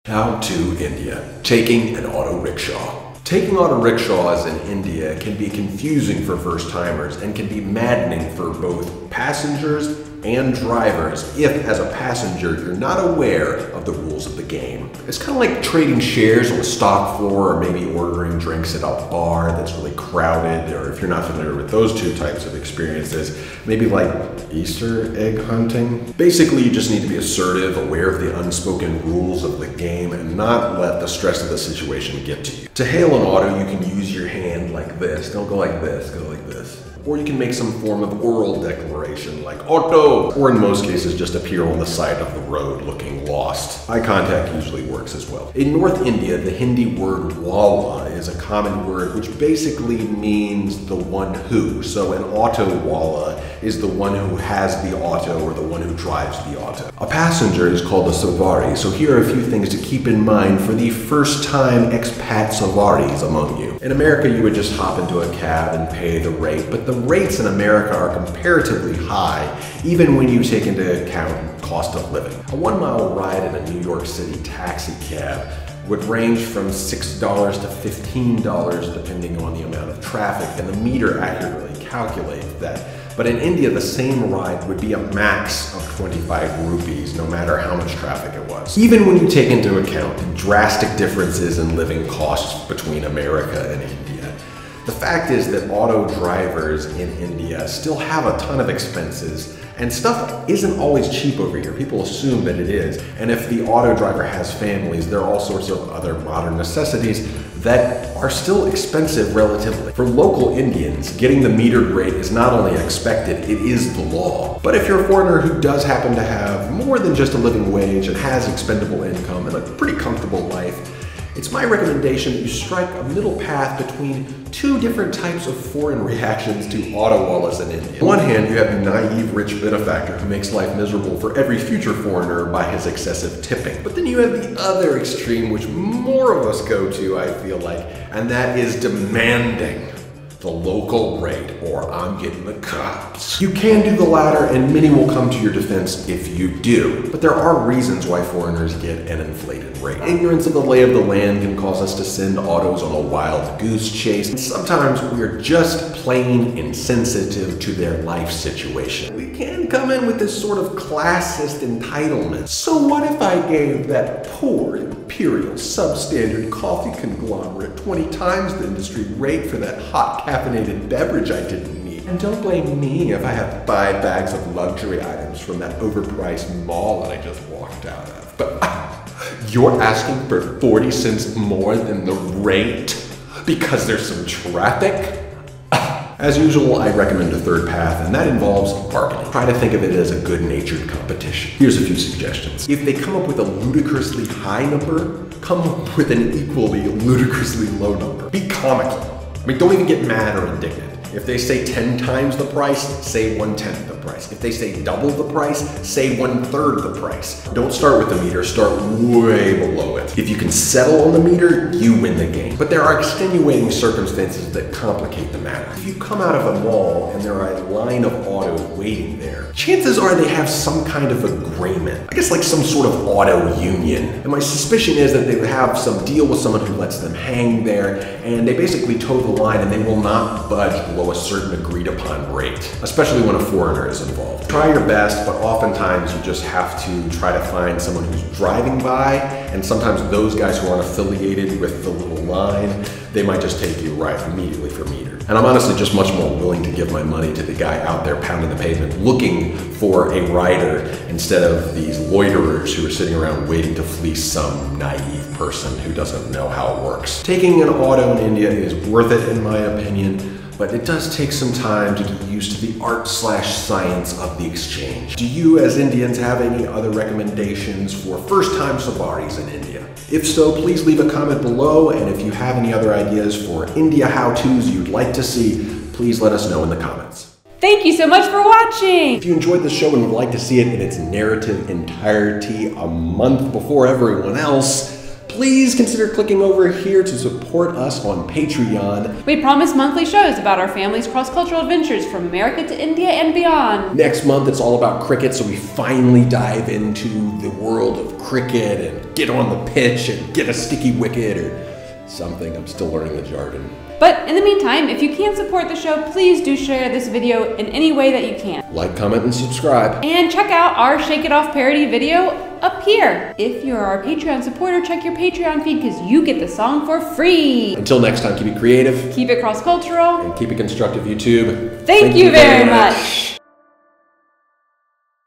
How to India. Taking an auto rickshaw. Taking auto rickshaws in India can be confusing for first-timers and can be maddening for both passengers and drivers if, as a passenger, you're not aware of the rules of the game. It's kind of like trading shares on the stock floor, or maybe ordering drinks at a bar that's really crowded, or if you're not familiar with those two types of experiences, maybe like Easter egg hunting. Basically, you just need to be assertive, aware of the unspoken rules of the game, and not let the stress of the situation get to you. To hail an auto, you can use your hand like this. Don't go like this, go like this. Or you can make some form of oral declaration like auto, or in most cases just appear on the side of the road looking lost. Eye contact usually works as well. In North India, the Hindi word wala is a common word which basically means the one who. So an auto wala is the one who has the auto or the one who drives the auto. A passenger is called a savari, so here are a few things to keep in mind for the first-time expat savaris among you. In America, you would just hop into a cab and pay the rate, but the rates in America are comparatively high, even when you take into account cost of living. A 1-mile ride in a New York City taxi cab would range from $6 to $15 depending on the amount of traffic, and the meter accurately calculates that. But in India, the same ride would be a max of 25 rupees, no matter how much traffic it was. Even when you take into account the drastic differences in living costs between America and India, the fact is that auto drivers in India still have a ton of expenses, and stuff isn't always cheap over here. People assume that it is. And if the auto driver has families, there are all sorts of other modern necessities that are still expensive relatively. For local Indians, getting the metered rate is not only expected, it is the law. But if you're a foreigner who does happen to have more than just a living wage and has expendable income and a pretty comfortable life, it's my recommendation that you strike a middle path between two different types of foreign reactions to auto wallas in India. On one hand, you have the naive rich benefactor who makes life miserable for every future foreigner by his excessive tipping. But then you have the other extreme, which more of us go to, I feel like, and that is demanding the local rate, or I'm getting the cops. You can do the latter, and many will come to your defense if you do. But there are reasons why foreigners get an inflated rate. Ignorance of the lay of the land can cause us to send autos on a wild goose chase, and sometimes we're just plain insensitive to their life situation. We can come in with this sort of classist entitlement. So what if I gave that poor imperial substandard coffee conglomerate 20 times the industry rate for that hot caffeinated beverage I didn't need? And don't blame me if I have 5 bags of luxury items from that overpriced mall that I just walked out of. But you're asking for 40 cents more than the rate because there's some traffic? As usual, I recommend a third path, and that involves bargaining. Try to think of it as a good-natured competition. Here's a few suggestions. If they come up with a ludicrously high number, come up with an equally ludicrously low number. Be comical. I mean, don't even get mad or indignant. If they say 10 times the price, say 1/10 the price. If they say double the price, say 1/3 the price. Don't start with the meter, start way below it. If you can settle on the meter, you win the game. But there are extenuating circumstances that complicate the matter. If you come out of a mall and there are a line of autos waiting there, chances are they have some kind of agreement. I guess like some sort of auto union. And my suspicion is that they would have some deal with someone who lets them hang there, and they basically toe the line and they will not budge below a certain agreed upon rate, especially when a foreigner is involved. Try your best, but oftentimes you just have to try to find someone who's driving by, and sometimes those guys who aren't affiliated with the little line, they might just take you right immediately for meter. And I'm honestly just much more willing to give my money to the guy out there pounding the pavement looking for a rider instead of these loiterers who are sitting around waiting to fleece some naive person who doesn't know how it works. Taking an auto in India is worth it in my opinion, but it does take some time to get used to the art/science of the exchange. Do you as Indians have any other recommendations for first-time safaris in India? If so, please leave a comment below, and if you have any other ideas for India how-tos you'd like to see, please let us know in the comments. Thank you so much for watching! If you enjoyed this show and would like to see it in its narrative entirety a month before everyone else, please consider clicking over here to support us on Patreon. We promise monthly shows about our family's cross-cultural adventures from America to India and beyond. Next month, it's all about cricket, so we finally dive into the world of cricket and get on the pitch and get a sticky wicket or something. I'm still learning the jargon. But in the meantime, if you can support the show, please do share this video in any way that you can. Like, comment, and subscribe. And check out our Shake It Off parody video up here. If you're our Patreon supporter, check your Patreon feed because you get the song for free. Until next time, keep it creative. Keep it cross-cultural. And keep it constructive, YouTube. Thank you very much.